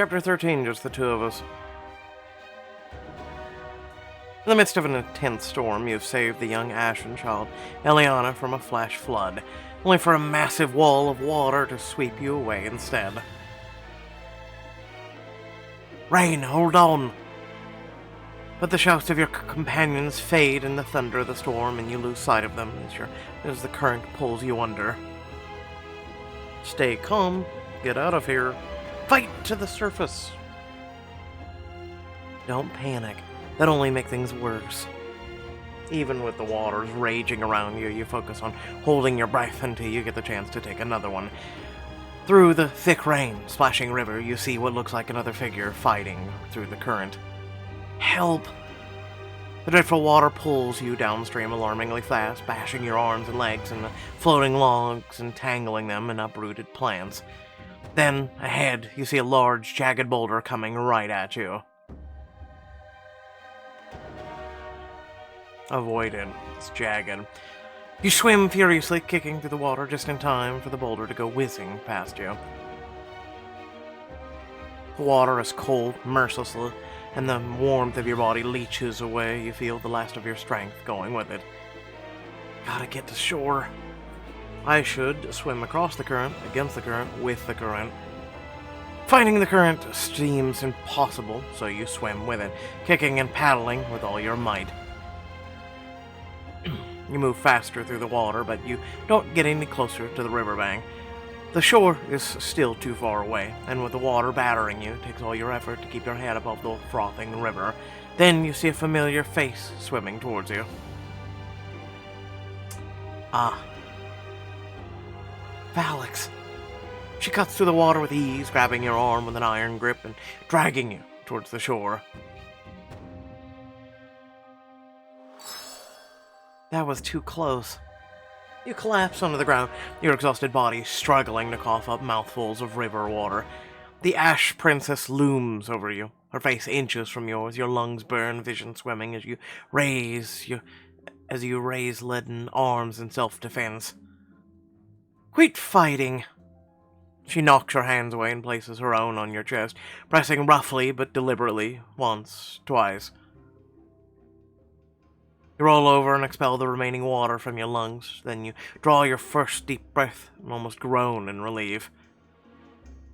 Chapter 13, just the two of us. In the midst of an intense storm, you've saved the young Ashen child, Eliana, from a flash flood, only for a massive wall of water to sweep you away instead. Rain, hold on! But the shouts of your companions fade in the thunder of the storm, and you lose sight of them as the current pulls you under. Stay calm. Get out of here. Fight to the surface. Don't panic. That'll only make things worse. Even with the waters raging around you, you focus on holding your breath until you get the chance to take another one. Through the thick rain, splashing river, you see what looks like another figure fighting through the current. Help! The dreadful water pulls you downstream alarmingly fast, bashing your arms and legs into floating logs and tangling them in uprooted plants. Then, ahead, you see a large, jagged boulder coming right at you. Avoid it. It's jagged. You swim furiously, kicking through the water just in time for the boulder to go whizzing past you. The water is cold, mercilessly, and the warmth of your body leeches away. You feel the last of your strength going with it. Gotta get to shore. I should swim across the current, against the current, with the current. Fighting the current seems impossible, so you swim with it, kicking and paddling with all your might. You move faster through the water, but you don't get any closer to the riverbank. The shore is still too far away, and with the water battering you, it takes all your effort to keep your head above the frothing river. Then you see a familiar face swimming towards you. Ah. Valix. She cuts through the water with ease, grabbing your arm with an iron grip and dragging you towards the shore. That was too close. You collapse onto the ground, your exhausted body struggling to cough up mouthfuls of river water. The Ash Princess looms over you, her face inches from yours, your lungs burn, vision swimming as you raise leaden arms in self-defense. Quit fighting! She knocks your hands away and places her own on your chest, pressing roughly but deliberately, once, twice. You roll over and expel the remaining water from your lungs, then you draw your first deep breath and almost groan in relief.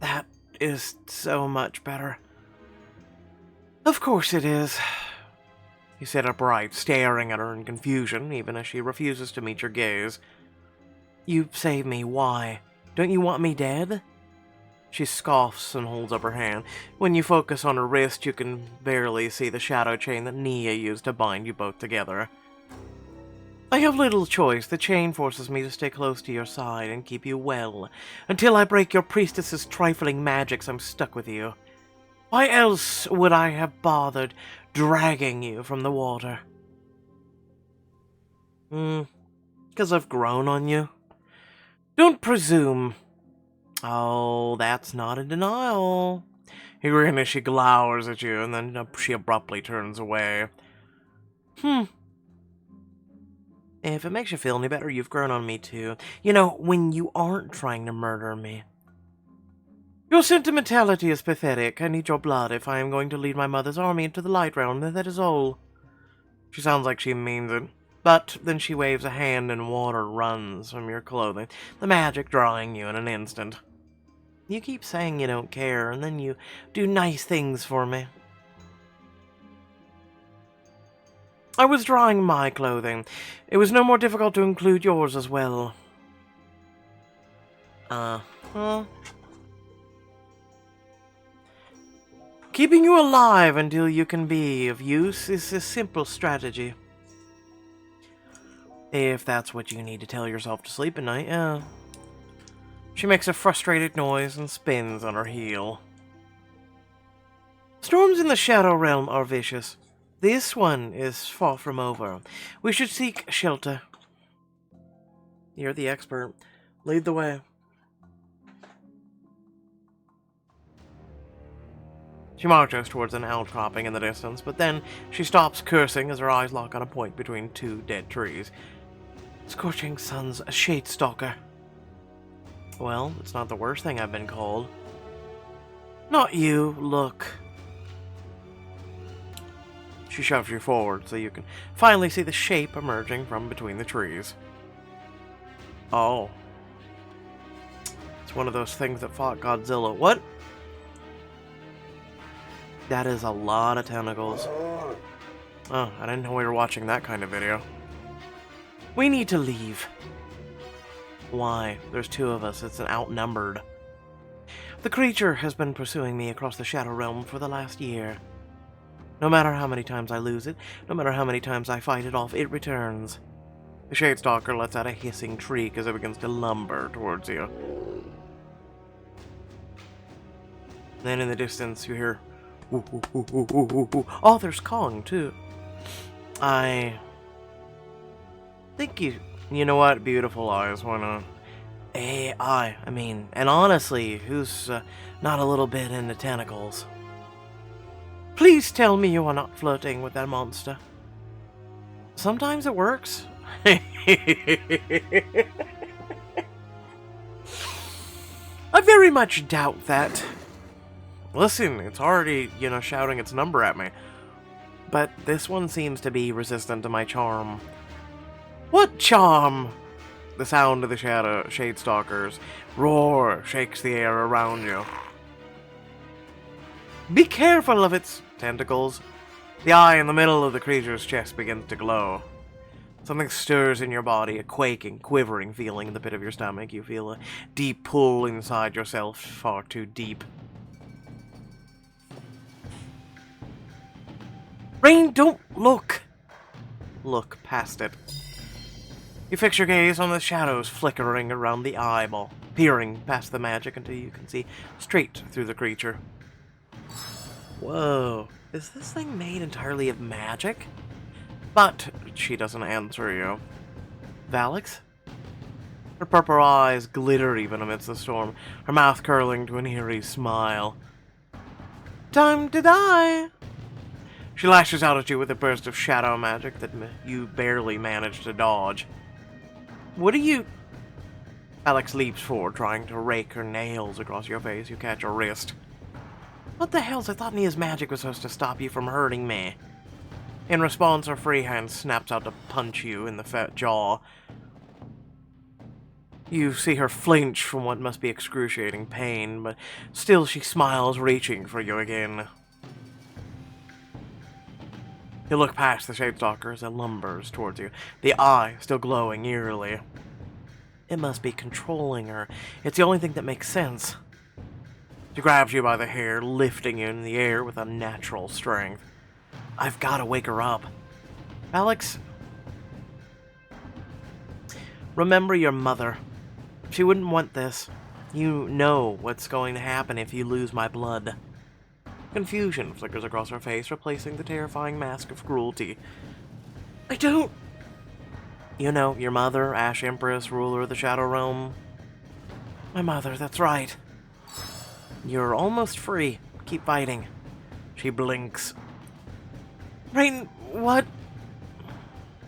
That is so much better. Of course it is. You sit upright, staring at her in confusion, even as she refuses to meet your gaze. You save me, why? Don't you want me dead? She scoffs and holds up her hand. When you focus on her wrist, you can barely see the shadow chain that Nia used to bind you both together. I have little choice. The chain forces me to stay close to your side and keep you well. Until I break your priestess's trifling magics, I'm stuck with you. Why else would I have bothered dragging you from the water? 'Cause I've grown on you. Don't presume. Oh, that's not a denial. You grin as she glowers at you, and then she abruptly turns away. If it makes you feel any better, you've grown on me too. You know, when you aren't trying to murder me. Your sentimentality is pathetic. I need your blood if I am going to lead my mother's army into the light realm, that is all. She sounds like she means it. But then she waves a hand and water runs from your clothing, the magic drawing you in an instant. You keep saying you don't care, and then you do nice things for me. I was drawing my clothing. It was no more difficult to include yours as well. Keeping you alive until you can be of use is a simple strategy. If that's what you need to tell yourself to sleep at night, yeah. She makes a frustrated noise and spins on her heel. Storms in the Shadow Realm are vicious. This one is far from over. We should seek shelter. You're the expert. Lead the way. She marches towards an outcropping in the distance, but then she stops cursing as her eyes lock on a point between two dead trees. Scorching Sun's a shade stalker. Well, it's not the worst thing I've been called. Not you, look. She shoves you forward so you can finally see the shape emerging from between the trees. Oh. It's one of those things that fought Godzilla. What? That is a lot of tentacles. Oh, I didn't know we were watching that kind of video. We need to leave. Why? There's two of us. It's an outnumbered. The creature has been pursuing me across the Shadow Realm for the last year. No matter how many times I lose it, no matter how many times I fight it off, it returns. The Shadestalker lets out a hissing shriek as it begins to lumber towards you. Then in the distance you hear, ooh, ooh, ooh, ooh, ooh, ooh, ooh. Oh, there's Kong too. I think you know what? Beautiful eyes, why not? AI, I mean, and honestly, who's not a little bit into tentacles? Please tell me you are not flirting with that monster. Sometimes it works. I very much doubt that. Listen, it's already, shouting its number at me. But this one seems to be resistant to my charm. What charm? The sound of the Shadestalker's roar shakes the air around you. Be careful of its tentacles. The eye in the middle of the creature's chest begins to glow. Something stirs in your body, a quaking, quivering feeling in the pit of your stomach. You feel a deep pull inside yourself, far too deep. Rain, don't look! Look past it. You fix your gaze on the shadows flickering around the eyeball, peering past the magic until you can see straight through the creature. Whoa, is this thing made entirely of magic? But she doesn't answer you. Valix? Her purple eyes glitter even amidst the storm, her mouth curling to an eerie smile. Time to die! She lashes out at you with a burst of shadow magic that you barely manage to dodge. What are you... Alex leaps forward, trying to rake her nails across your face. You catch her wrist. What the hell's... I thought Nia's magic was supposed to stop you from hurting me. In response, her free hand snaps out to punch you in the fat jaw. You see her flinch from what must be excruciating pain, but still she smiles, reaching for you again. You look past the Shadestalker as it lumbers towards you, the eye still glowing eerily. It must be controlling her. It's the only thing that makes sense. She grabs you by the hair, lifting you in the air with unnatural strength. I've got to wake her up. Alex, remember your mother. She wouldn't want this. You know what's going to happen if you lose my blood. Confusion flickers across her face, replacing the terrifying mask of cruelty. I don't... You know, your mother, Ash Empress, ruler of the Shadow Realm. My mother, that's right. You're almost free. Keep fighting. She blinks. Rain, what?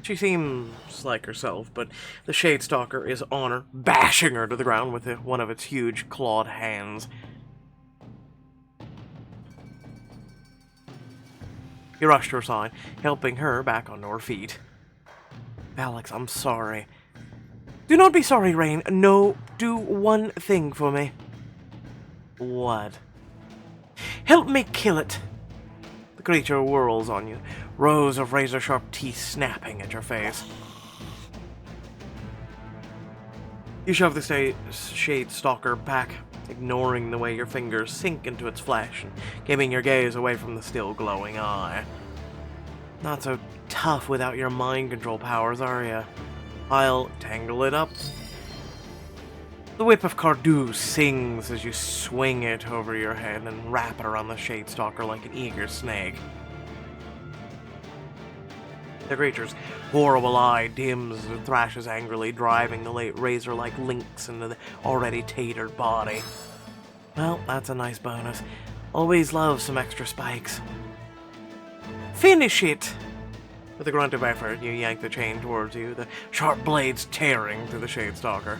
She seems like herself, but the Shadestalker is on her, bashing her to the ground with one of its huge clawed hands. You rush to her side, helping her back onto her feet. Alex, I'm sorry. Do not be sorry, Rain. No, do one thing for me. What? Help me kill it. The creature whirls on you, rows of razor-sharp teeth snapping at your face. You shove the Shadestalker back, ignoring the way your fingers sink into its flesh and keeping your gaze away from the still glowing eye. Not so tough without your mind control powers, are ya? I'll tangle it up. The whip of Cardew sings as you swing it over your head and wrap it around the Shadestalker like an eager snake. The creature's horrible eye dims and thrashes angrily, driving the late razor-like links into the already tatered body. Well, that's a nice bonus. Always love some extra spikes. Finish it! With a grunt of effort, you yank the chain towards you, the sharp blades tearing through the Shadestalker.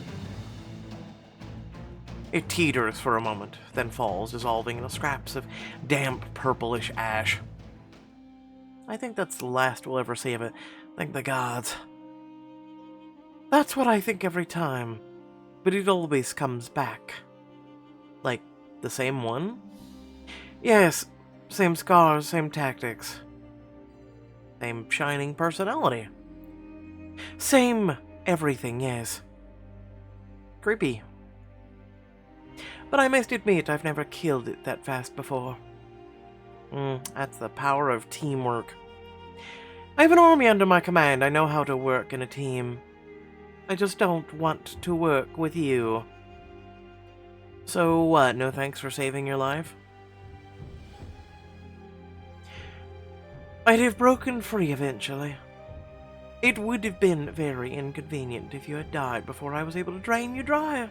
It teeters for a moment, then falls, dissolving into scraps of damp purplish ash. I think that's the last we'll ever see of it. Thank the gods. That's what I think every time, but it always comes back. Like, the same one? Yes, same scars, same tactics. Same shining personality. Same everything, yes. Creepy. But I must admit, I've never killed it that fast before. That's the power of teamwork. I have an army under my command. I know how to work in a team. I just don't want to work with you. So what, no thanks for saving your life? I'd have broken free eventually. It would have been very inconvenient if you had died before I was able to drain you dry.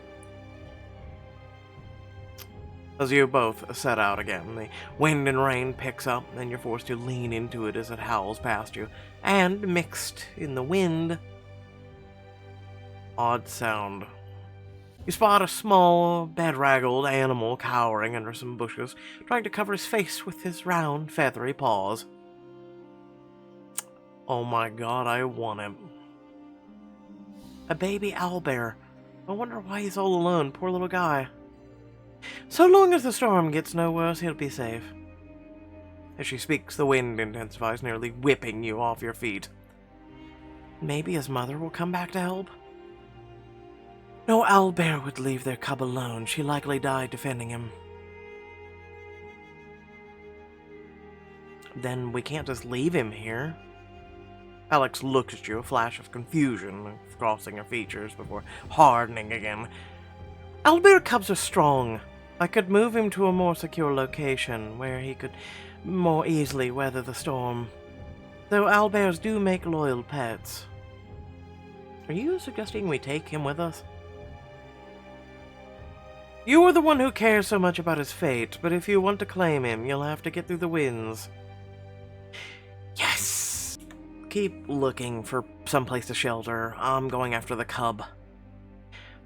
As you both set out again, the wind and rain picks up, and you're forced to lean into it as it howls past you. And mixed in the wind, odd sound. You spot a small, bedraggled animal cowering under some bushes, trying to cover his face with his round, feathery paws. Oh my god, I want him. A baby owlbear. I wonder why he's all alone, poor little guy. So long as the storm gets no worse, he'll be safe. As she speaks, the wind intensifies, nearly whipping you off your feet. Maybe his mother will come back to help? No owlbear would leave their cub alone. She likely died defending him. Then we can't just leave him here. Alex looks at you, a flash of confusion crossing her features before hardening again. Owlbear cubs are strong. I could move him to a more secure location where he could more easily weather the storm. Though owlbears do make loyal pets. Are you suggesting we take him with us? You are the one who cares so much about his fate, but if you want to claim him, you'll have to get through the winds. Yes! Keep looking for someplace to shelter. I'm going after the cub.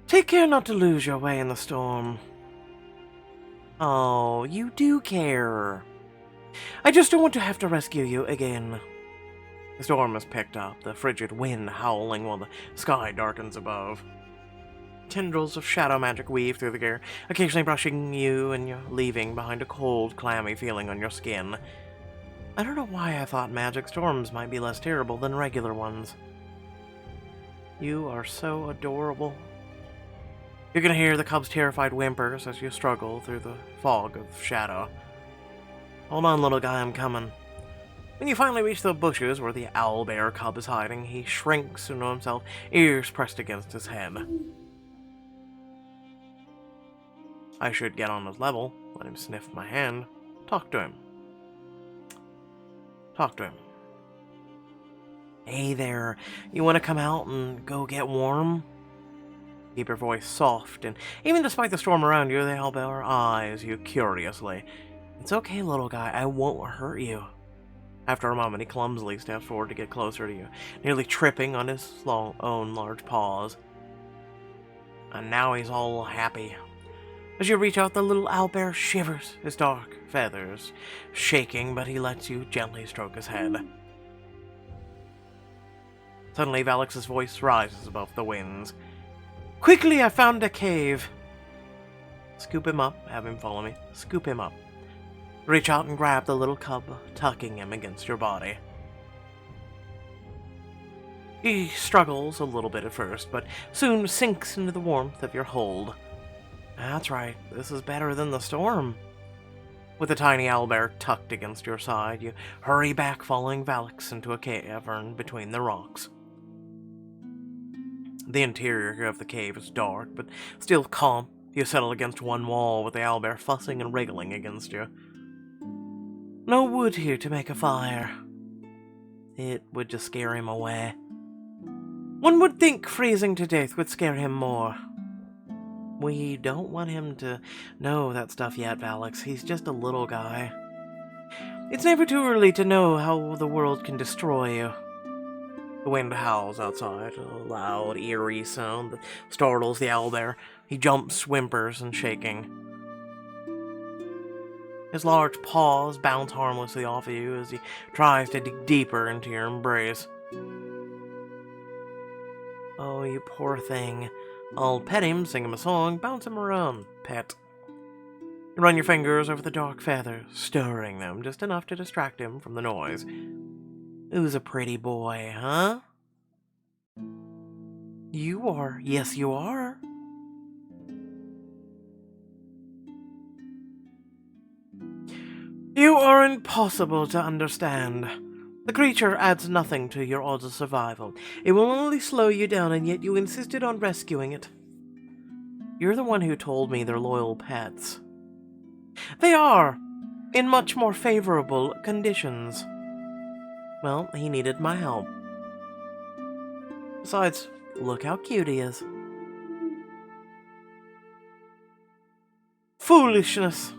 Take care not to lose your way in the storm. Oh, you do care. I just don't want to have to rescue you again. The storm has picked up, the frigid wind howling while the sky darkens above. Tendrils of shadow magic weave through the air, occasionally brushing you and you leaving behind a cold, clammy feeling on your skin. I don't know why I thought magic storms might be less terrible than regular ones. You are so adorable. You can hear the cub's terrified whimpers as you struggle through the fog of shadow. Hold on, little guy, I'm coming. When you finally reach the bushes where the owlbear cub is hiding, he shrinks into himself, ears pressed against his head. I should get on his level, let him sniff my hand, talk to him. Talk to him. Hey there, you want to come out and go get warm? Keep your voice soft, and even despite the storm around you, the owlbear eyes you curiously. It's okay, little guy, I won't hurt you. After a moment, he clumsily steps forward to get closer to you, nearly tripping on his own large paws. And now he's all happy. As you reach out, the little owlbear shivers, his dark feathers shaking, but he lets you gently stroke his head. Suddenly, Valix's voice rises above the winds. Quickly, I found a cave. Scoop him up, have him follow me. Scoop him up. Reach out and grab the little cub, tucking him against your body. He struggles a little bit at first, but soon sinks into the warmth of your hold. That's right, this is better than the storm. With the tiny owlbear tucked against your side, you hurry back, following Valix into a cavern between the rocks. The interior of the cave is dark, but still calm. You settle against one wall with the owlbear fussing and wriggling against you. No wood here to make a fire. It would just scare him away. One would think freezing to death would scare him more. We don't want him to know that stuff yet, Valix. He's just a little guy. It's never too early to know how the world can destroy you. The wind howls outside, a loud, eerie sound that startles the owlbear. He jumps, whimpers, and shaking. His large paws bounce harmlessly off of you as he tries to dig deeper into your embrace. Oh, you poor thing. I'll pet him, sing him a song, bounce him around, pet. You run your fingers over the dark feathers, stirring them just enough to distract him from the noise. Who's a pretty boy, huh? You are. Yes, you are. You are impossible to understand. The creature adds nothing to your odds of survival. It will only slow you down, and yet you insisted on rescuing it. You're the one who told me they're loyal pets. They are, in much more favorable conditions. Well, he needed my help. Besides, look how cute he is. Foolishness!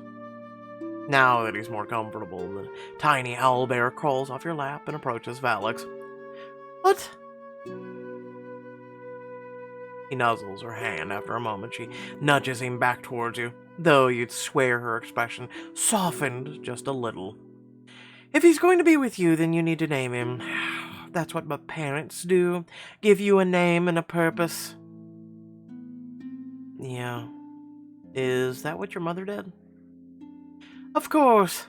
Now that he's more comfortable, the tiny owlbear crawls off your lap and approaches Valix. What? He nuzzles her hand. After a moment, she nudges him back towards you, though you'd swear her expression softened just a little. If he's going to be with you, then you need to name him. That's what my parents do. Give you a name and a purpose. Yeah. Is that what your mother did? Of course.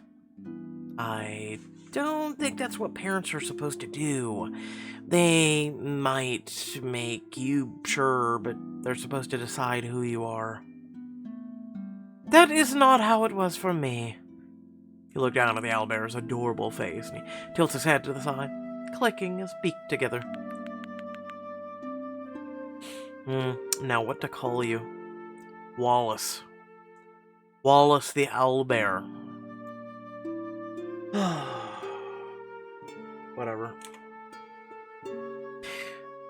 I don't think that's what parents are supposed to do. They might make you sure, but they're supposed to decide who you are. That is not how it was for me. You look down at the owlbear's adorable face, and he tilts his head to the side, clicking his beak together. Now what to call you? Wallace. Wallace the owlbear. Whatever.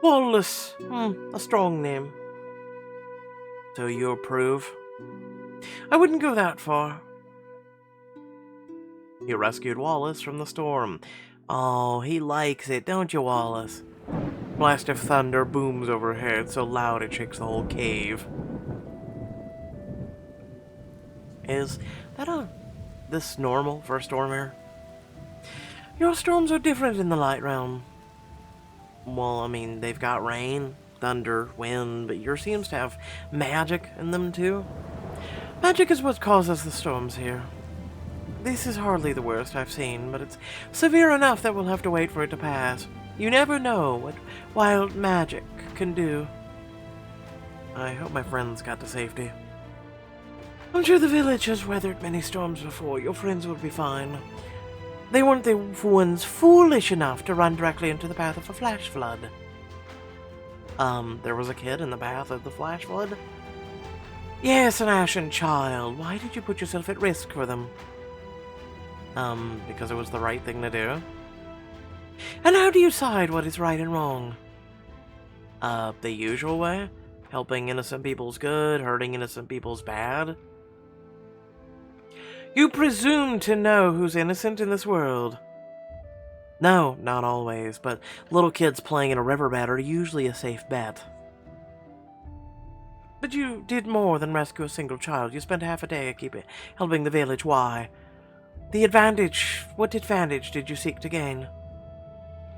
Wallace. A strong name. So you approve? I wouldn't go that far. You rescued Wallace from the storm. Oh, he likes it, don't you, Wallace? A blast of thunder booms overhead, so loud it shakes the whole cave. Is that this normal for a storm here? Your storms are different in the light realm. Well, I mean, they've got rain, thunder, wind, but yours seems to have magic in them too. Magic is what causes the storms here. This is hardly the worst I've seen, but it's severe enough that we'll have to wait for it to pass. You never know what wild magic can do. I hope my friends got to safety. I'm sure the village has weathered many storms before. Your friends will be fine. They weren't the ones foolish enough to run directly into the path of a flash flood. There was a kid in the path of the flash flood? Yes, an ashen child. Why did you put yourself at risk for them? Because it was the right thing to do. And how do you decide what is right and wrong? The usual way? Helping innocent people's good, hurting innocent people's bad? You presume to know who's innocent in this world. No, not always, but little kids playing in a riverbed are usually a safe bet. But you did more than rescue a single child. You spent half a day helping the village. Why? What advantage did you seek to gain?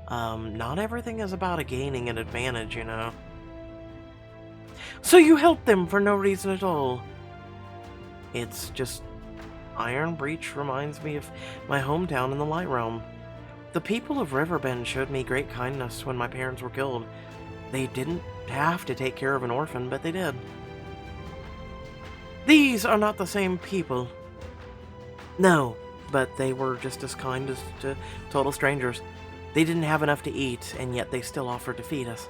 Not everything is about gaining an advantage, you know. So you helped them for no reason at all. It's just Iron Breach reminds me of my hometown in the Light Realm. The people of Riverbend showed me great kindness when my parents were killed. They didn't have to take care of an orphan, but they did. These are not the same people. No, but they were just as kind as to total strangers. They didn't have enough to eat, and yet they still offered to feed us.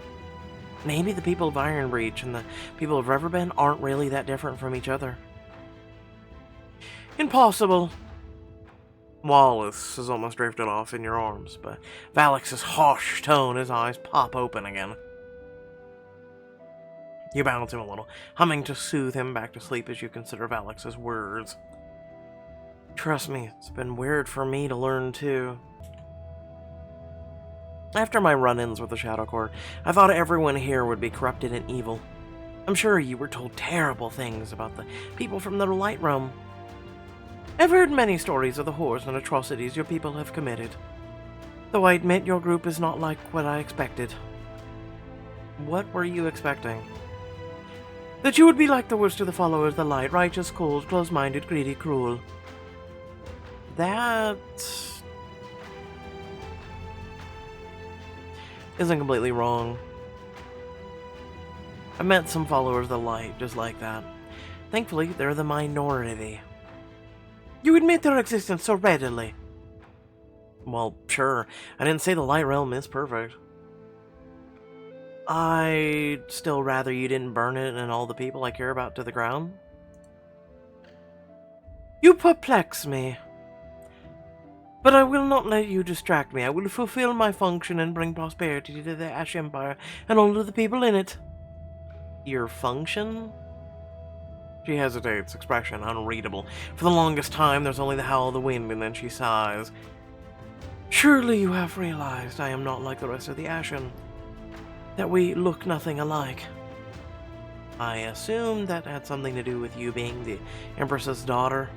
Maybe the people of Iron Breach and the people of Riverbend aren't really that different from each other. Impossible. Wallace has almost drifted off in your arms, but Valix's harsh tone, his eyes pop open again. You bounce him a little, humming to soothe him back to sleep as you consider Valix's words. Trust me, it's been weird for me to learn too. After my run-ins with the Shadow Court, I thought everyone here would be corrupted and evil. I'm sure you were told terrible things about the people from the Light Realm. I've heard many stories of the horrors and atrocities your people have committed. Though I admit your group is not like what I expected. What were you expecting? That you would be like the worst of the followers of the light, righteous, cold, close-minded, greedy, cruel. That isn't completely wrong. I met some followers of the light just like that. Thankfully, they're the minority. You admit their existence so readily. Well, sure. I didn't say the Light Realm is perfect. I'd still rather you didn't burn it and all the people I care about to the ground. You perplex me. But I will not let you distract me. I will fulfill my function and bring prosperity to the Ash Empire and all of the people in it. Your function? She hesitates, expression unreadable. For the longest time, there's only the howl of the wind, and then she sighs. Surely you have realized I am not like the rest of the Ashen. That we look nothing alike. I assume that had something to do with you being the Empress's daughter.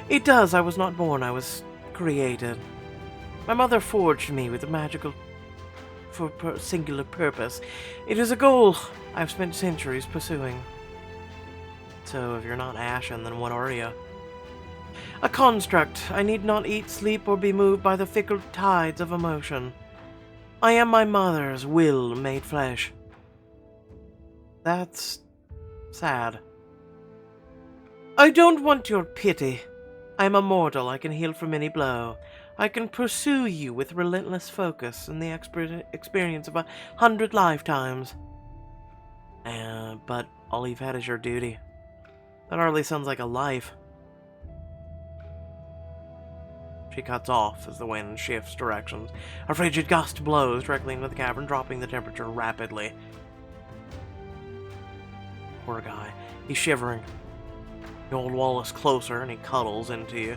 It does. I was not born. I was created. My mother forged me with a magical for singular purpose. It is a goal I've spent centuries pursuing. So if you're not Ashen, then what are you? A construct. I need not eat, sleep, or be moved by the fickle tides of emotion. I am my mother's will made flesh. That's sad. I don't want your pity. I am immortal. I can heal from any blow. I can pursue you with relentless focus and the experience of 100 lifetimes. But all you've had is your duty. That hardly sounds like a life. She cuts off as the wind shifts directions. A frigid gust blows directly into the cavern, dropping the temperature rapidly. Poor guy. He's shivering. The old wall is closer, and he cuddles into you.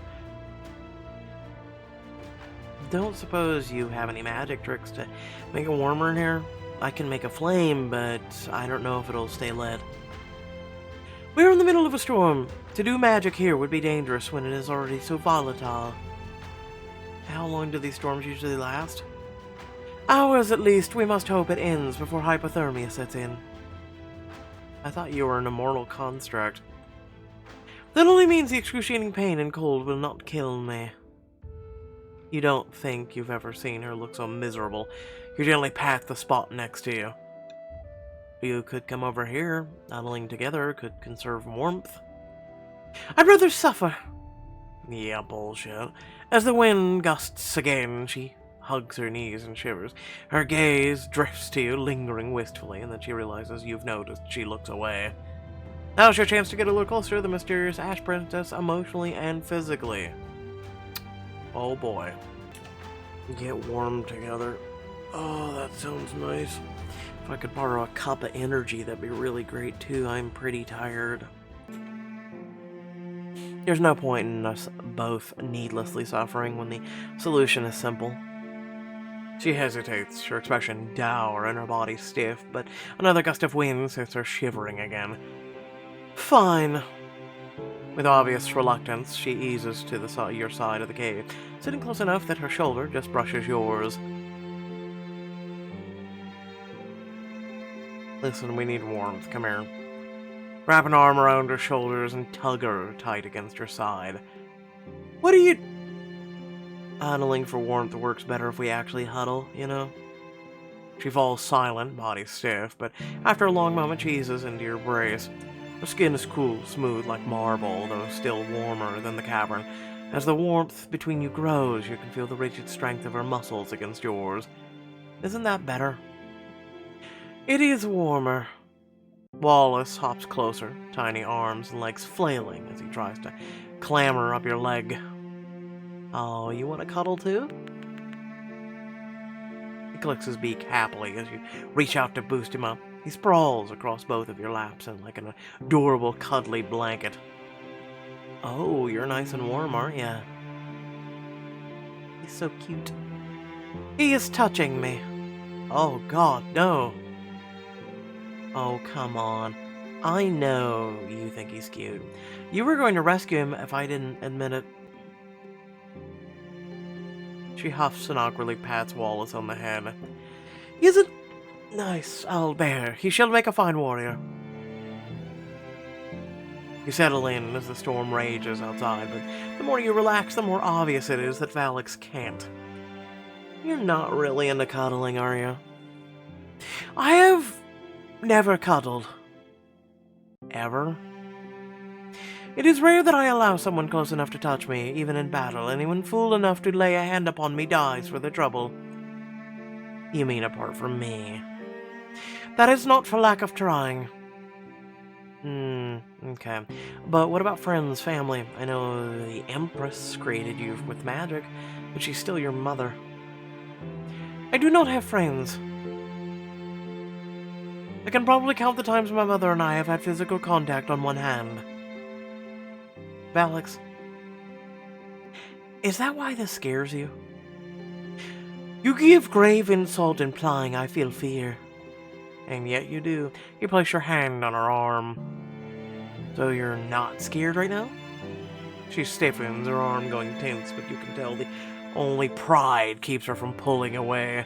Don't suppose you have any magic tricks to make it warmer in here? I can make a flame, but I don't know if it'll stay lit. We're in the middle of a storm. To do magic here would be dangerous when it is already so volatile. How long do these storms usually last? Hours at least. We must hope it ends before hypothermia sets in. I thought you were an immortal construct. That only means the excruciating pain and cold will not kill me. You don't think you've ever seen her look so miserable. You gently pat the spot next to you. You could come over here. Huddling together could conserve warmth. I'd rather suffer. Yeah, bullshit. As the wind gusts again, she hugs her knees and shivers. Her gaze drifts to you, lingering wistfully, and then she realizes you've noticed. She looks away. Now's your chance to get a little closer to the mysterious Ash Princess, emotionally and physically. Oh boy. Get warm together. Oh, that sounds nice. If I could borrow a cup of energy, that'd be really great too. I'm pretty tired. There's no point in us both needlessly suffering when the solution is simple. She hesitates, her expression dour and her body stiff, but another gust of wind sets her shivering again. Fine. With obvious reluctance, she eases to your side of the cave, sitting close enough that her shoulder just brushes yours. Listen, we need warmth. Come here. Wrap an arm around her shoulders and tug her tight against your side. What are you... Huddling for warmth works better if we actually huddle, you know? She falls silent, body stiff, but after a long moment she eases into your embrace. Her skin is cool, smooth like marble, though still warmer than the cavern. As the warmth between you grows, you can feel the rigid strength of her muscles against yours. Isn't that better? It is warmer. Wallace hops closer, tiny arms and legs flailing as he tries to clamber up your leg. Oh, you want to cuddle too? He clicks his beak happily as you reach out to boost him up. He sprawls across both of your laps in like an adorable cuddly blanket. Oh, you're nice and warm, aren't ya? He's so cute. He is touching me. Oh God, no. Oh, come on. I know you think he's cute. You were going to rescue him if I didn't admit it. She huffs and awkwardly pats Wallace on the head. He isn't nice, I'll bear. He shall make a fine warrior. You settle in as the storm rages outside, but the more you relax, the more obvious it is that Valix can't. You're not really into cuddling, are you? I have never cuddled. Ever. It is rare that I allow someone close enough to touch me, even in battle. Anyone fool enough to lay a hand upon me dies for their trouble. You mean apart from me? That is not for lack of trying. Okay. But what about friends, family? I know the Empress created you with magic, but she's still your mother. I do not have friends. I can probably count the times my mother and I have had physical contact on one hand. Valix, is that why this scares you? You give grave insult implying I feel fear. And yet you do. You place your hand on her arm. So you're not scared right now? She stiffens, her arm going tense, but you can tell the only pride keeps her from pulling away.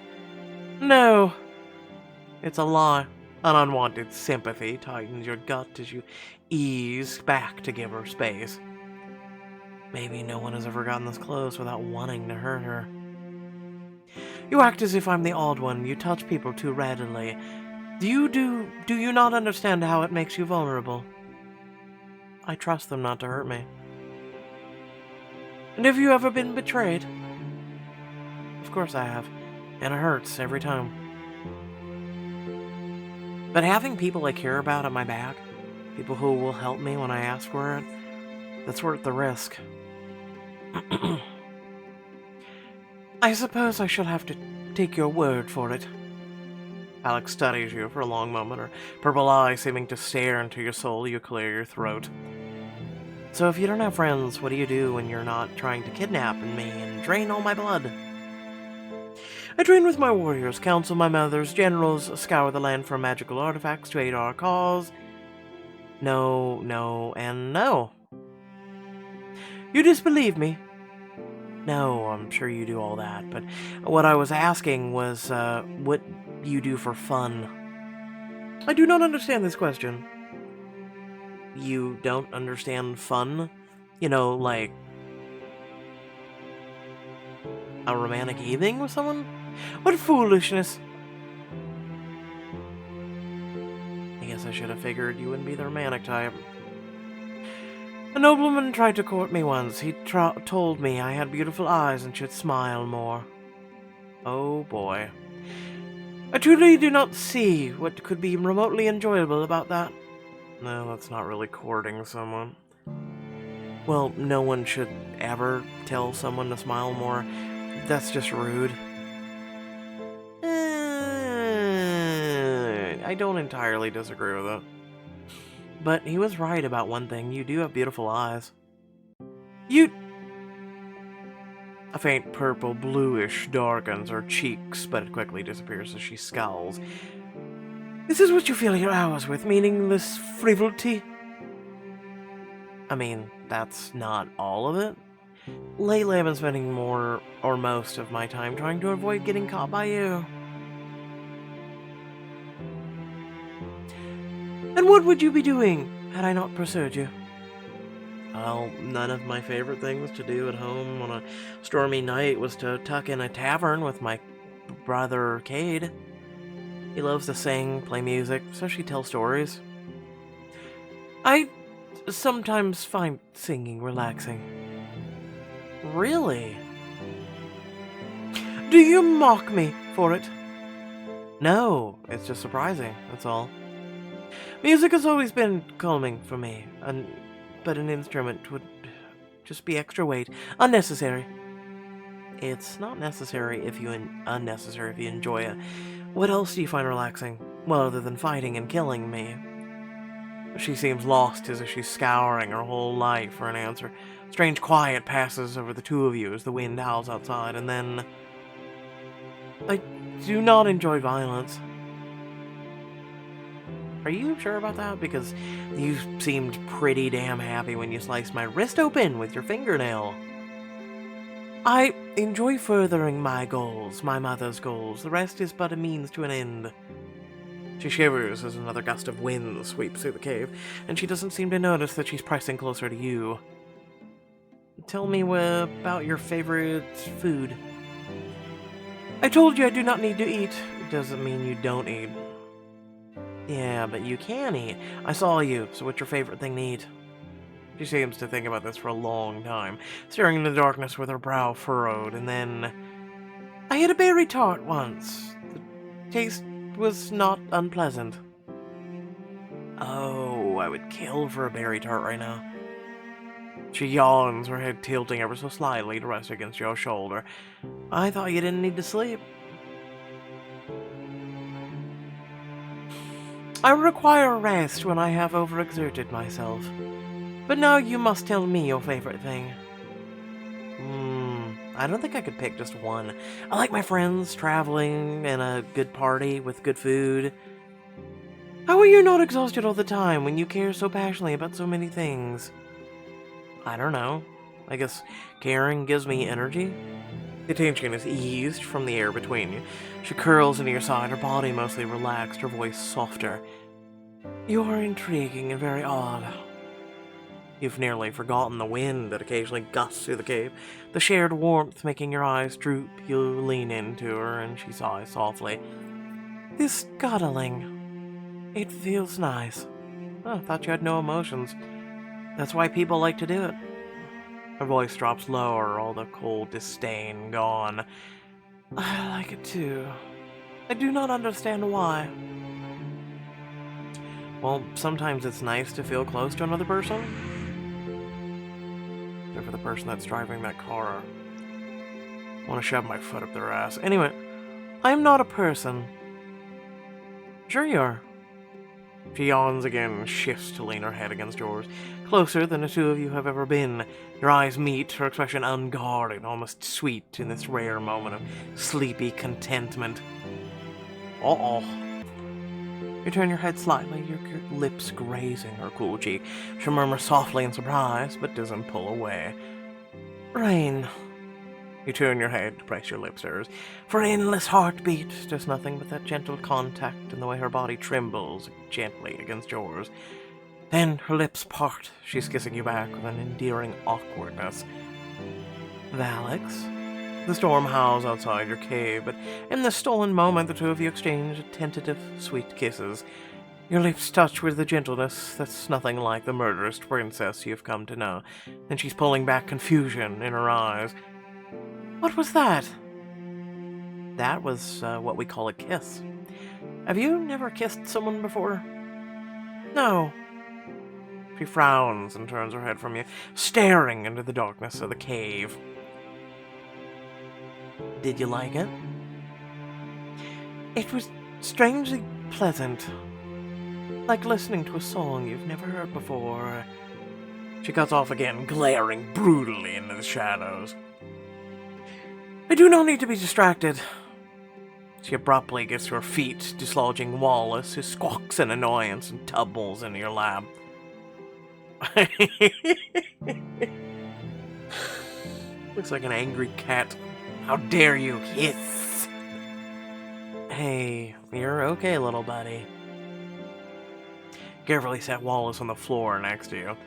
No. It's a lie. An unwanted sympathy tightens your gut as you ease back to give her space. Maybe no one has ever gotten this close without wanting to hurt her. You act as if I'm the odd one. You touch people too readily. Do you not understand how it makes you vulnerable? I trust them not to hurt me. And have you ever been betrayed? Of course I have. And it hurts every time. But having people I care about at my back, people who will help me when I ask for it, that's worth the risk. I suppose I shall have to take your word for it. Alex studies you for a long moment, her purple eyes seeming to stare into your soul. You clear your throat. So if you don't have friends, what do you do when you're not trying to kidnap me and drain all my blood? I train with my warriors, counsel my mothers, generals, scour the land for magical artifacts to aid our cause. No, no, and no. You disbelieve me? No, I'm sure you do all that, but what I was asking was, what you do for fun. I do not understand this question. You don't understand fun? You know, like a romantic evening with someone? What foolishness! I guess I should have figured you wouldn't be the romantic type. A nobleman tried to court me once. He told me I had beautiful eyes and should smile more. Oh boy. I truly do not see what could be remotely enjoyable about that. No, that's not really courting someone. Well, no one should ever tell someone to smile more. That's just rude. I don't entirely disagree with it. But he was right about one thing. You do have beautiful eyes. A faint purple bluish darkens her cheeks, but it quickly disappears as she scowls. This is what you fill your hours with, meaningless frivolity? I mean, that's not all of it. Lately I've been spending more or most of my time trying to avoid getting caught by you. And what would you be doing had I not pursued you? Well, none of my favorite things to do at home on a stormy night was to tuck in a tavern with my brother Cade. He loves to sing, play music, so she tells stories. I sometimes find singing relaxing. Really? Do you mock me for it? No, it's just surprising, that's all. Music has always been calming for me, but an instrument would just be extra weight. Unnecessary. It's not necessary if you unnecessary if you enjoy it. What else do you find relaxing? Well, other than fighting and killing me. She seems lost as if she's scouring her whole life for an answer. Strange quiet passes over the two of you as the wind howls outside, and then I do not enjoy violence. Are you sure about that? Because you seemed pretty damn happy when you sliced my wrist open with your fingernail. I enjoy furthering my goals, my mother's goals. The rest is but a means to an end. She shivers as another gust of wind sweeps through the cave, and she doesn't seem to notice that she's pressing closer to you. Tell me about your favorite food. I told you I do not need to eat. It doesn't mean you don't eat. Yeah, but you can eat. I saw you, so what's your favorite thing to eat? She seems to think about this for a long time, staring into the darkness with her brow furrowed, and then... I had a berry tart once. The taste was not unpleasant. Oh, I would kill for a berry tart right now. She yawns, her head tilting ever so slightly to rest against your shoulder. I thought you didn't need to sleep. I require rest when I have overexerted myself. But now you must tell me your favorite thing. I don't think I could pick just one. I like my friends, traveling, and a good party with good food. How are you not exhausted all the time when you care so passionately about so many things? I don't know. I guess caring gives me energy. The tension is eased from the air between you. She curls into your side, her body mostly relaxed, her voice softer. You are intriguing and very odd. You've nearly forgotten the wind that occasionally gusts through the cave, the shared warmth making your eyes droop. You lean into her, and she sighs softly. This cuddling, it feels nice. Oh, I thought you had no emotions. That's why people like to do it. Her voice drops lower, all the cold disdain gone. I like it too. I do not understand why. Well, sometimes it's nice to feel close to another person. Except for the person that's driving that car. I want to shove my foot up their ass. Anyway, I'm not a person. Sure you are. She yawns again and shifts to lean her head against yours, closer than the two of you have ever been. Your eyes meet, her expression unguarded, almost sweet in this rare moment of sleepy contentment. Uh-oh. You turn your head slightly, your lips grazing her cool cheek. She murmurs softly in surprise, but doesn't pull away. Rain. You turn your head to press your lips to hers. For endless heartbeat, there's nothing but that gentle contact and the way her body trembles gently against yours. Then her lips part. She's kissing you back with an endearing awkwardness. Valix? The storm howls outside your cave, but in this stolen moment the two of you exchange tentative, sweet kisses. Your lips touch with a gentleness that's nothing like the murderous princess you've come to know. Then she's pulling back, confusion in her eyes. What was that? That was what we call a kiss. Have you never kissed someone before? No. She frowns and turns her head from you, staring into the darkness of the cave. Did you like it? It was strangely pleasant. Like listening to a song you've never heard before. She cuts off again, glaring brutally into the shadows. I do not need to be distracted. She abruptly gets to her feet, dislodging Wallace, who squawks in annoyance and tumbles into your lap. Looks like an angry cat. How dare you hiss? Hey, you're okay, little buddy. Carefully set Wallace on the floor next to you.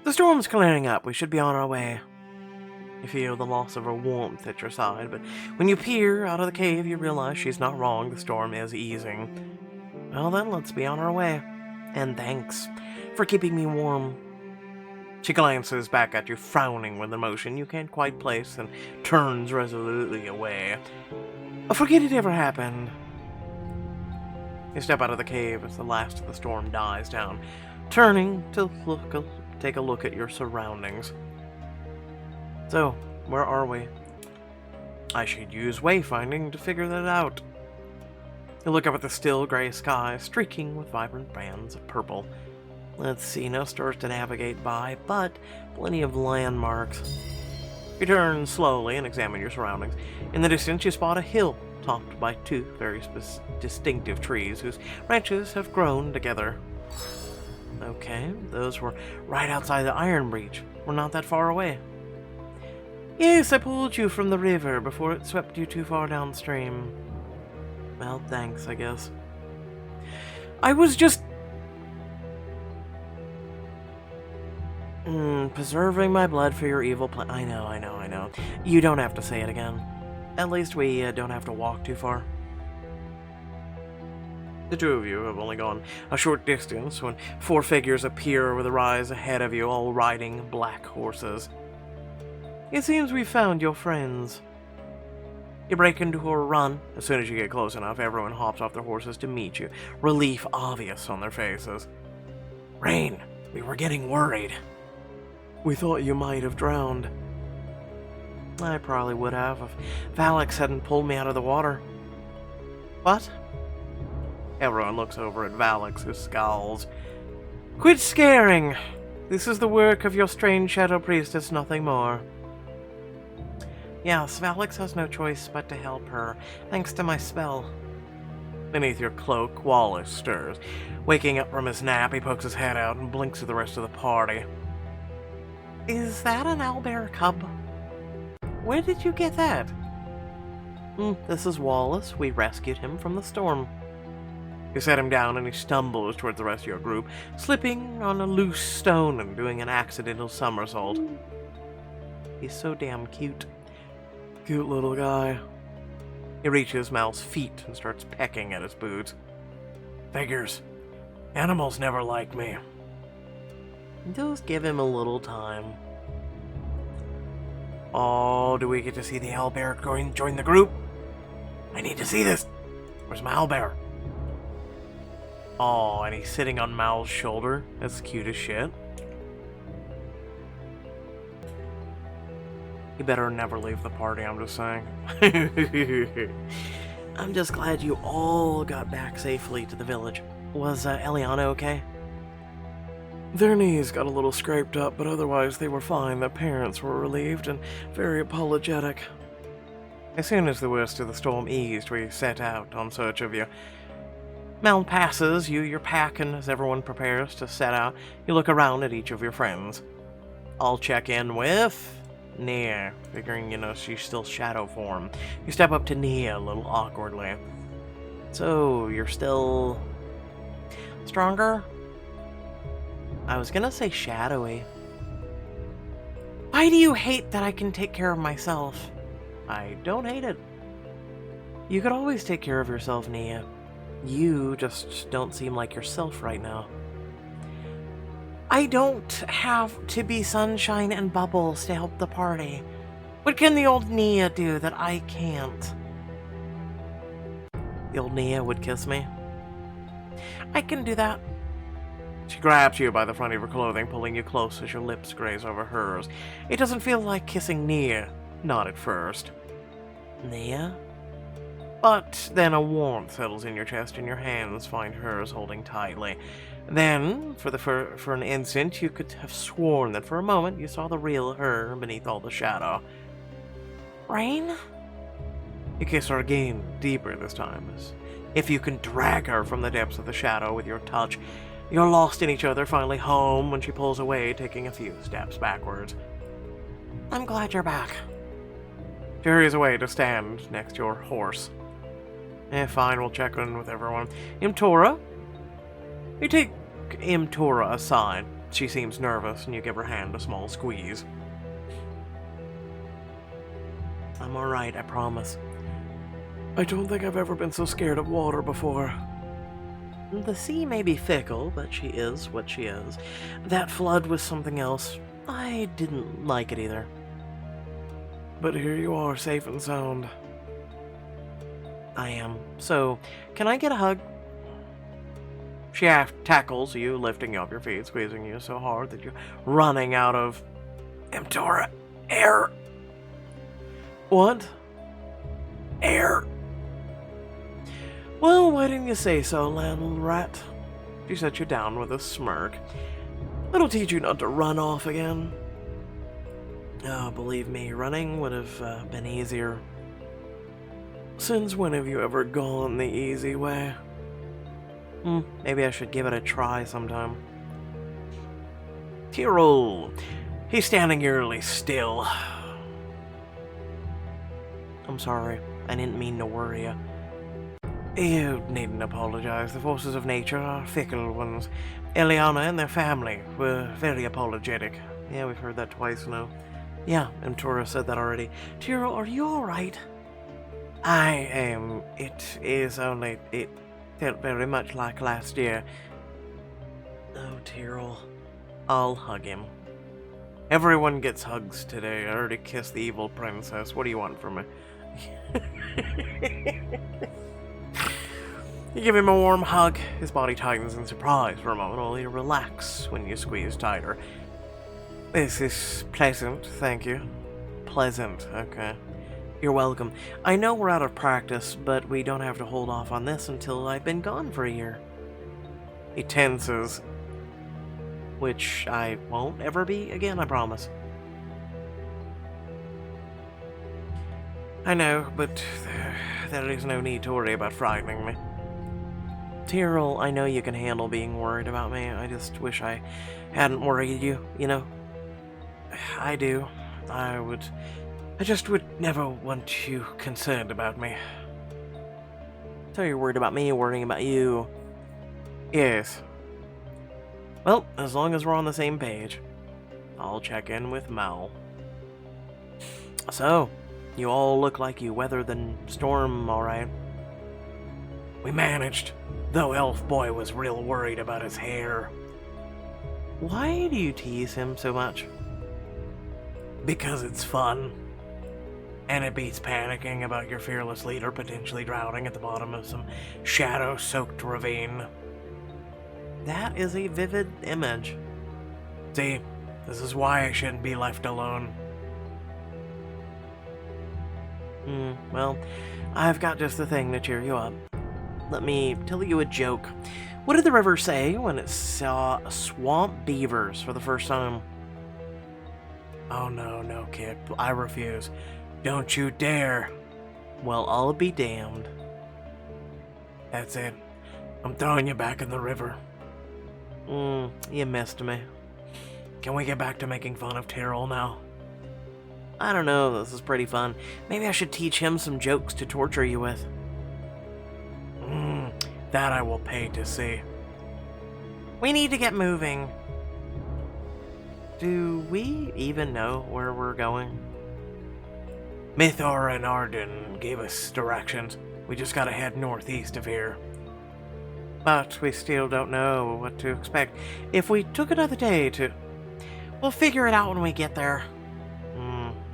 The storm's clearing up. We should be on our way. You feel the loss of her warmth at your side, but when you peer out of the cave, you realize she's not wrong. The storm is easing. Well then, let's be on our way. And thanks for keeping me warm. She glances back at you, frowning with emotion you can't quite place, and turns resolutely away. Forget it ever happened. You step out of the cave as the last of the storm dies down, turning to take a look at your surroundings. So, where are we? I should use wayfinding to figure that out. You look up at the still gray sky, streaking with vibrant bands of purple. Let's see, no stars to navigate by, but plenty of landmarks. You turn slowly and examine your surroundings. In the distance, you spot a hill topped by two very distinctive trees whose branches have grown together. Okay, those were right outside the Iron Breach. We're not that far away. Yes, I pulled you from the river before it swept you too far downstream. Well, thanks, I guess. I was just... preserving my blood for your evil plan. I know. You don't have to say it again. At least we don't have to walk too far. The two of you have only gone a short distance when four figures appear over the rise ahead of you, all riding black horses. It seems we found your friends. You break into a run. As soon as you get close enough, everyone hops off their horses to meet you, relief obvious on their faces. Rain, we were getting worried. We thought you might have drowned. I probably would have if Valix hadn't pulled me out of the water. What? Everyone looks over at Valix, who scowls. Quit scaring! This is the work of your strange shadow priestess, nothing more. Yes, Valix has no choice but to help her, thanks to my spell. Beneath your cloak, Wallace stirs. Waking up from his nap, he pokes his head out and blinks at the rest of the party. Is that an owlbear cub? Where did you get that? This is Wallace. We rescued him from the storm. You set him down and he stumbles towards the rest of your group, slipping on a loose stone and doing an accidental somersault. He's so damn cute. Cute little guy. He reaches Mal's feet and starts pecking at his boots. Figures. Animals never liked me. Just give him a little time. Oh, do we get to see the owlbear join the group? I need to see this. Where's my owlbear? Oh, and he's sitting on Mal's shoulder. That's cute as shit. You better never leave the party, I'm just saying. I'm just glad you all got back safely to the village. Was Eliana okay? Their knees got a little scraped up, but otherwise they were fine. Their parents were relieved and very apologetic. As soon as the worst of the storm eased, we set out on search of you. Mal passes you your pack, and as everyone prepares to set out, you look around at each of your friends. I'll check in with Nia, figuring, she's still shadow form. You step up to Nia a little awkwardly. So, you're still stronger? I was gonna say shadowy. Why do you hate that I can take care of myself? I don't hate it. You could always take care of yourself, Nia. You just don't seem like yourself right now. I don't have to be sunshine and bubbles to help the party. What can the old Nia do that I can't? The old Nia would kiss me. I can do that. She grabs you by the front of your clothing, pulling you close as your lips graze over hers. It doesn't feel like kissing Nia, not at first. Nia? But then a warmth settles in your chest and your hands find hers holding tightly. Then, for an instant, you could have sworn that for a moment you saw the real her beneath all the shadow. Rain? You kiss her again, deeper this time, as if you can drag her from the depths of the shadow with your touch. You're lost in each other, finally home when she pulls away, taking a few steps backwards. I'm glad you're back. She hurries away to stand next to your horse. Fine, we'll check in with everyone. Imtora? You take Imtora aside. She seems nervous, and you give her hand a small squeeze. I'm alright, I promise. I don't think I've ever been so scared of water before. The sea may be fickle, but she is what she is. That flood was something else. I didn't like it either. But here you are, safe and sound. I am. So, can I get a hug? She tackles you, lifting you off your feet, squeezing you so hard that you're running out of... Imtora, air! What? Air! Well, why didn't you say so, little rat? She set you down with a smirk. That'll teach you not to run off again. Oh, believe me, running would have been easier. Since when have you ever gone the easy way? Maybe I should give it a try sometime. Tyrell, he's standing eerily still. I'm sorry, I didn't mean to worry you. You needn't apologize. The forces of nature are fickle ones. Eliana and their family were very apologetic. Yeah, we've heard that twice now. Yeah, and Tora said that already. Tyrell, are you alright? I am. It felt very much like last year. Oh, Tyrell. I'll hug him. Everyone gets hugs today. I already kissed the evil princess. What do you want from me? You give him a warm hug. His body tightens in surprise for a moment, only to relax when you squeeze tighter. This is pleasant, thank you. Pleasant, okay. You're welcome. I know we're out of practice, but we don't have to hold off on this until I've been gone for a year. He tenses. Which I won't ever be again, I promise. I know, but there is no need to worry about frightening me. Tyrell, I know you can handle being worried about me. I just wish I hadn't worried you, you know? I do. I just would never want you concerned about me. So you're worried about me, worrying about you. Yes. Well, as long as we're on the same page, I'll check in with Mal. So, you all look like you weathered the storm alright. We managed, though Elf Boy was real worried about his hair. Why do you tease him so much? Because it's fun. And it beats panicking about your fearless leader potentially drowning at the bottom of some shadow-soaked ravine. That is a vivid image. See, this is why I shouldn't be left alone. Well, I've got just the thing to cheer you up. Let me tell you a joke. What did the river say when it saw swamp beavers for the first time? Oh no, kid, I refuse. Don't you dare. Well, I'll be damned. That's it. I'm throwing you back in the river. You missed me. Can we get back to making fun of Tyrell now? I don't know, this is pretty fun. Maybe I should teach him some jokes to torture you with. That I will pay to see. We need to get moving. Do we even know where we're going? Mythor and Arden gave us directions. We just gotta head northeast of here. But we still don't know what to expect. If we took another day to... We'll figure it out when we get there.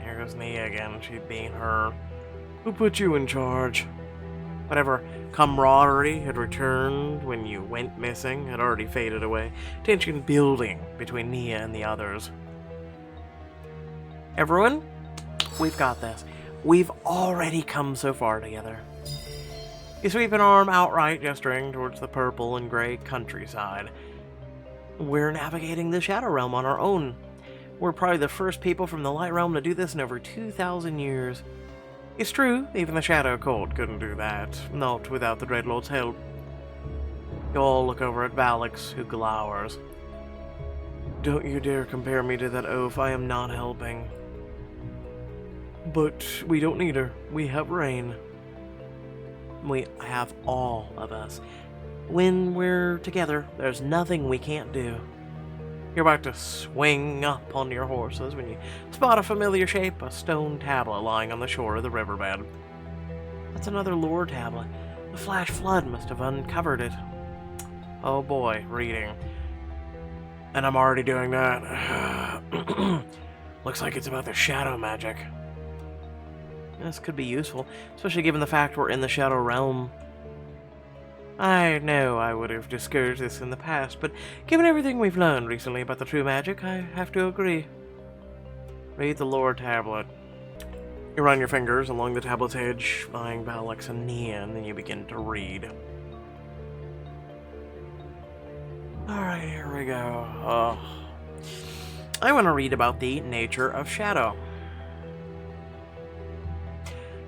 Here goes Nia again. She's being her. Who put you in charge? Whatever camaraderie had returned when you went missing had already faded away. Tension building between Nia and the others. Everyone, we've got this. We've already come so far together. You sweep an arm outright, gesturing towards the purple and gray countryside. We're navigating the Shadow Realm on our own. We're probably the first people from the Light Realm to do this in over 2,000 years. It's true, even the Shadow Court couldn't do that, not without the Dreadlord's help. You all look over at Valix, who glowers. Don't you dare compare me to that oaf, I am not helping. But we don't need her, we have Rain. We have all of us. When we're together, there's nothing we can't do. You're about to swing up on your horses when you spot a familiar shape, a stone tablet lying on the shore of the riverbed. That's another lore tablet. The flash flood must have uncovered it. Oh boy, reading. And I'm already doing that. Looks like it's about the shadow magic. This could be useful, especially given the fact we're in the Shadow Realm. I know I would have discouraged this in the past, but given everything we've learned recently about the true magic, I have to agree. Read the lore tablet. You run your fingers along the tablet's edge, eyeing Valix and Nia, and then you begin to read. Alright, here we go. I want to read about the nature of shadow.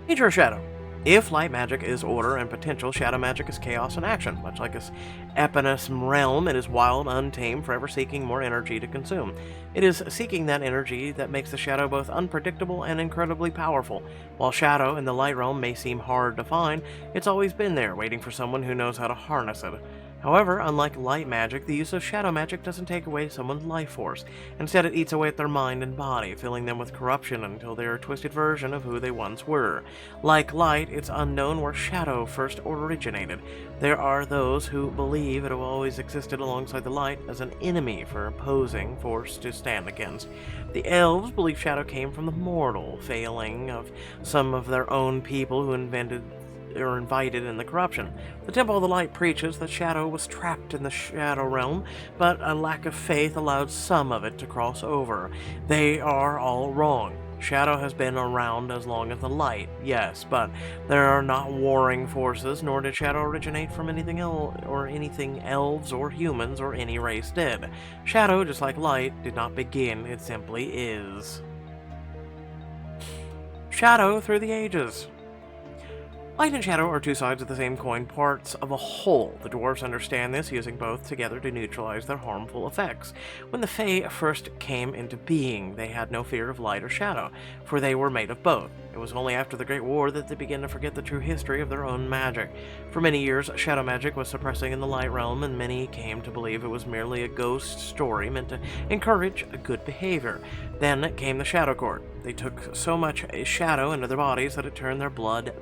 Nature of shadow. If light magic is order and potential, shadow magic is chaos and action. Much like its eponymous realm, it is wild, untamed, forever seeking more energy to consume. It is seeking that energy that makes the shadow both unpredictable and incredibly powerful. While shadow in the light realm may seem hard to find, it's always been there, waiting for someone who knows how to harness it. However, unlike light magic, the use of shadow magic doesn't take away someone's life force. Instead, it eats away at their mind and body, filling them with corruption until they are a twisted version of who they once were. Like light, it's unknown where shadow first originated. There are those who believe it always existed alongside the light as an enemy for opposing force to stand against. The elves believe shadow came from the mortal failing of some of their own people who invited in the corruption. The Temple of the Light preaches that shadow was trapped in the shadow realm, but a lack of faith allowed some of it to cross over. They are all wrong. Shadow has been around as long as the light, yes, but there are not warring forces, nor did shadow originate from anything elves or humans or any race did. Shadow, just like light, did not begin, it simply is. Shadow through the ages. Light and shadow are two sides of the same coin, parts of a whole. The dwarves understand this, using both together to neutralize their harmful effects. When the Fae first came into being, they had no fear of light or shadow, for they were made of both. It was only after the Great War that they began to forget the true history of their own magic. For many years, shadow magic was suppressing in the light realm, and many came to believe it was merely a ghost story meant to encourage good behavior. Then came the Shadow Court. They took so much shadow into their bodies that it turned their blood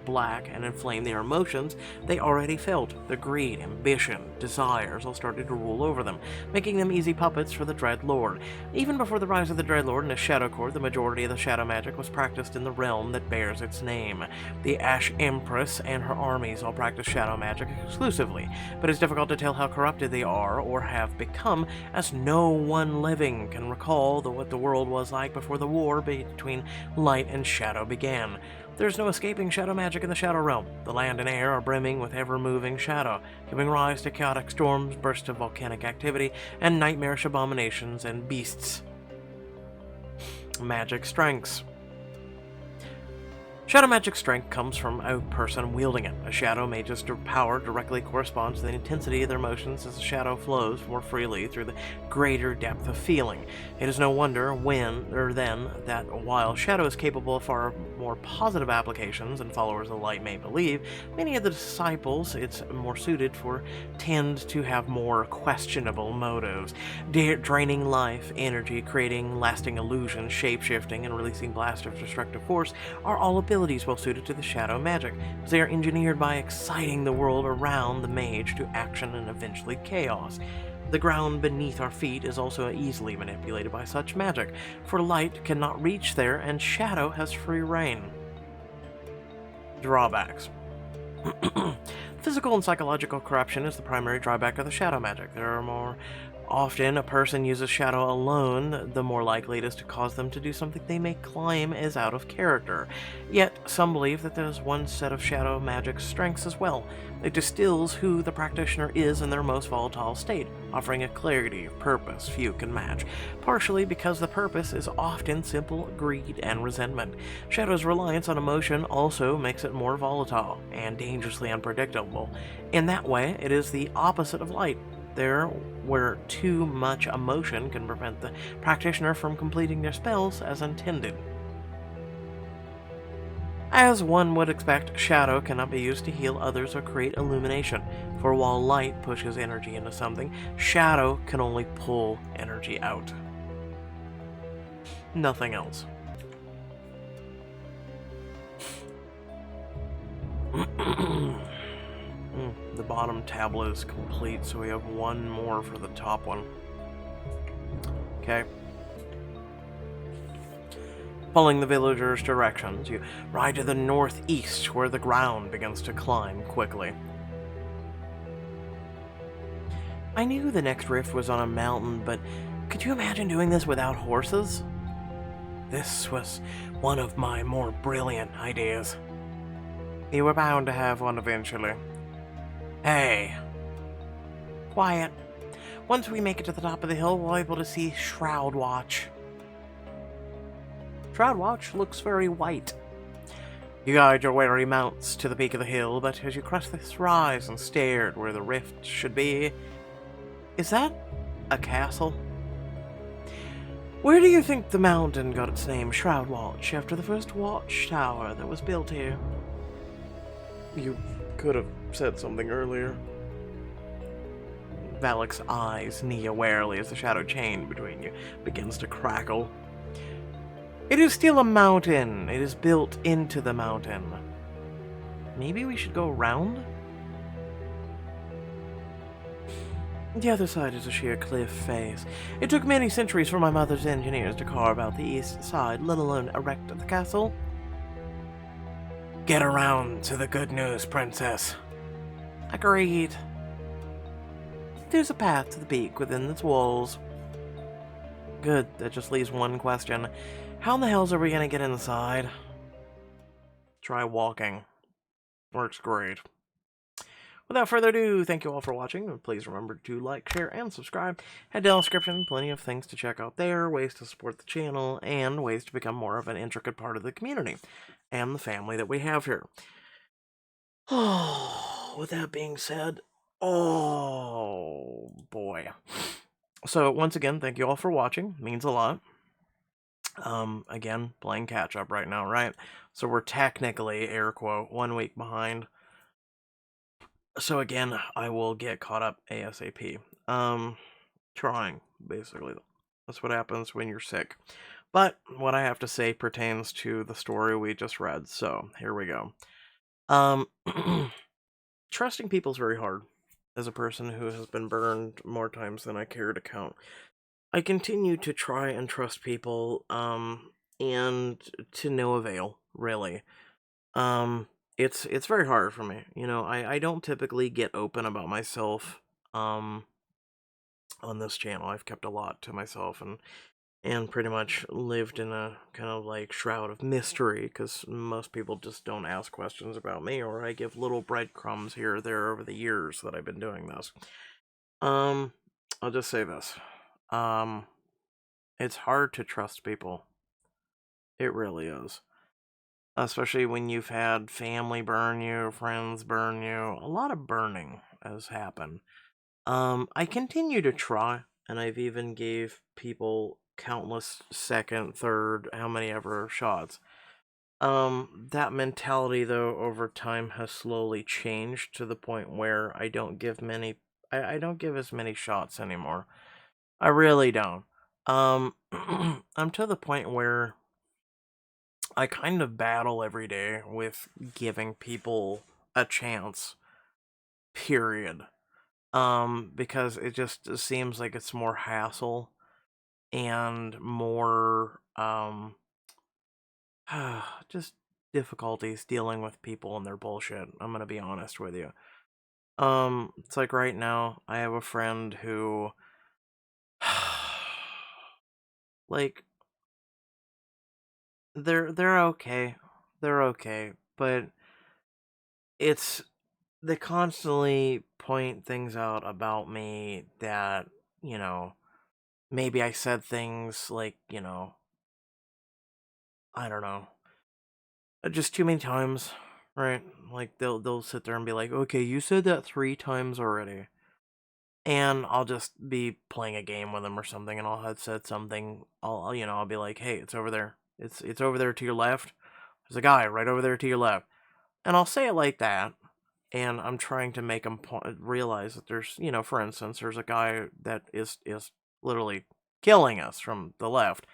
black and inflamed their emotions they already felt. Their greed, ambition, desires all started to rule over them, making them easy puppets for the Dread Lord. Even before the rise of the Dread Lord in the Shadow Court, the majority of the shadow magic was practiced in the realm that bears its name. The Ash Empress and her armies all practice shadow magic exclusively, but it's difficult to tell how corrupted they are or have become, as no one living can recall what the world was like before the war between light and shadow began. There's no escaping shadow magic in the shadow realm. The land and air are brimming with ever-moving shadow, giving rise to chaotic storms, bursts of volcanic activity, and nightmarish abominations and beasts. Magic strengths. Shadow magic strength comes from a person wielding it. A shadow mage's power directly corresponds to the intensity of their emotions as the shadow flows more freely through the greater depth of feeling. It is no wonder then that while shadow is capable of far more positive applications than followers of light may believe, many of the disciples it's more suited for tend to have more questionable motives. Draining life, energy, creating lasting illusions, shape-shifting, and releasing blasts of destructive force are all abilities well suited to the shadow magic, as they are engineered by exciting the world around the mage to action and eventually chaos. The ground beneath our feet is also easily manipulated by such magic, for light cannot reach there and shadow has free reign. Drawbacks. Physical and psychological corruption is the primary drawback of the shadow magic. There are more often a person uses shadow alone, the more likely it is to cause them to do something they may claim is out of character. Yet, some believe that there's one set of shadow magic's strengths as well. It distills who the practitioner is in their most volatile state, offering a clarity of purpose few can match, partially because the purpose is often simple greed and resentment. Shadow's reliance on emotion also makes it more volatile and dangerously unpredictable. In that way, it is the opposite of light. There, where too much emotion can prevent the practitioner from completing their spells as intended. As one would expect, shadow cannot be used to heal others or create illumination, for while light pushes energy into something, shadow can only pull energy out. Nothing else. The bottom tablet is complete, so we have one more for the top one. Okay. Following the villagers' directions, you ride to the northeast, where the ground begins to climb quickly. I knew the next rift was on a mountain, but could you imagine doing this without horses? This was one of my more brilliant ideas. You were bound to have one eventually. Hey. Quiet. Once we make it to the top of the hill, we'll be able to see Shroud Watch. Shroud Watch looks very white. You guide your weary mounts to the peak of the hill, but as you crest this rise and stared where the rift should be, is that a castle? Where do you think the mountain got its name, Shroud Watch, after the first watchtower that was built here? You could have said something earlier. Valak's eyes knee warily as the shadow chain between you begins to crackle. It is still a mountain. It is built into the mountain. Maybe we should go around? The other side is a sheer cliff face. It took many centuries for my mother's engineers to carve out the east side, let alone erect the castle. Get around to the good news, princess. Agreed. There's a path to the peak within its walls. Good, that just leaves one question. How in the hells are we gonna get inside? Try walking. Works great. Without further ado, thank you all for watching. Please remember to like, share, and subscribe. Head down in the description, plenty of things to check out there, ways to support the channel, and ways to become more of an intricate part of the community and the family that we have here. Oh, with that being said, oh boy. So once again, thank you all for watching. It means a lot. Again, playing catch up right now, right? So we're technically, air quote, 1 week behind. So again, I will get caught up ASAP. Trying, basically. That's what happens when you're sick. But what I have to say pertains to the story we just read, so here we go. Trusting people is very hard. As a person who has been burned more times than I care to count, I continue to try and trust people, and to no avail, really. It's very hard for me. You know, I don't typically get open about myself, on this channel. I've kept a lot to myself and pretty much lived in a kind of like shroud of mystery, because most people just don't ask questions about me, or I give little breadcrumbs here or there over the years that I've been doing this. I'll just say this. It's hard to trust people. It really is. Especially when you've had family burn you, friends burn you. A lot of burning has happened. I continue to try, and I've even gave people countless second, third, how many ever shots. That mentality, though, over time has slowly changed to the point where I don't give I don't give as many shots anymore. I really don't. I'm to the point where I kind of battle every day with giving people a chance, period. Because it just seems like it's more hassle and more, just difficulties dealing with people and their bullshit. I'm gonna be honest with you. It's like right now, I have a friend who, like, they're okay. They're okay, but it's they constantly point things out about me that, you know, maybe I said things like, you know, I don't know, just too many times, right? Like they'll sit there and be like, "Okay, you said that 3 times already." And I'll just be playing a game with them or something, and I'll have said something. I'll be like, "Hey, it's over there. It's over there to your left. There's a guy right over there to your left." And I'll say it like that, and I'm trying to make them realize that there's, for instance, there's a guy that is literally killing us from the left.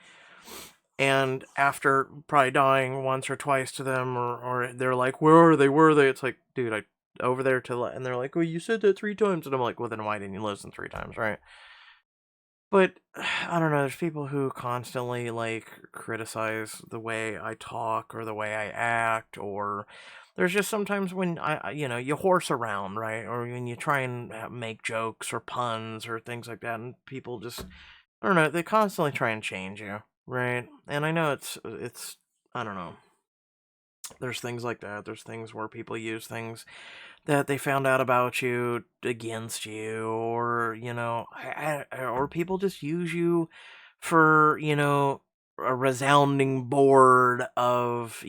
And after probably dying once or twice to them, or they're like, "Where are they? Where are they?" It's like, dude, I over there to the left. And they're like, "Well, you said that 3 times." And I'm like, "Well, then why didn't you listen 3 times, right?" But I don't know, there's people who constantly like criticize the way I talk or the way I act, or there's just sometimes when you horse around, right? Or when you try and make jokes or puns or things like that, and people just, I don't know, they constantly try and change you, right? And I know it's I don't know. There's things like that. There's things where people use things that they found out about you against you, or or people just use you for a resounding board of,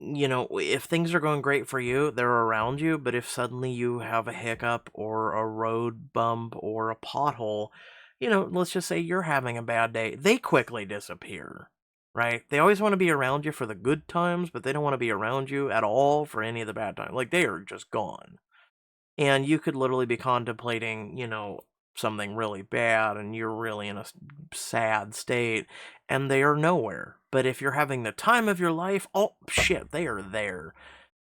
if things are going great for you, they're around you, but if suddenly you have a hiccup or a road bump or a pothole, let's just say you're having a bad day, they quickly disappear, right? They always want to be around you for the good times, but they don't want to be around you at all for any of the bad times. Like, they are just gone. And you could literally be contemplating, something really bad and you're really in a sad state and they are nowhere. But if you're having the time of your life, oh shit, they are there.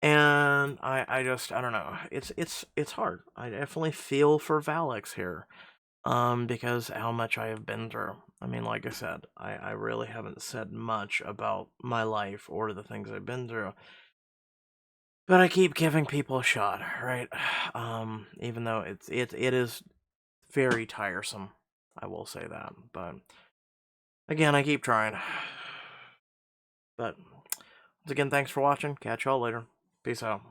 And I don't know. It's hard. I definitely feel for Valix here. Because how much I have been through. I mean, like I said, I really haven't said much about my life or the things I've been through. But I keep giving people a shot, right? Even though it is very tiresome. I will say that. But again, I keep trying. But once again, thanks for watching. Catch y'all later. Peace out.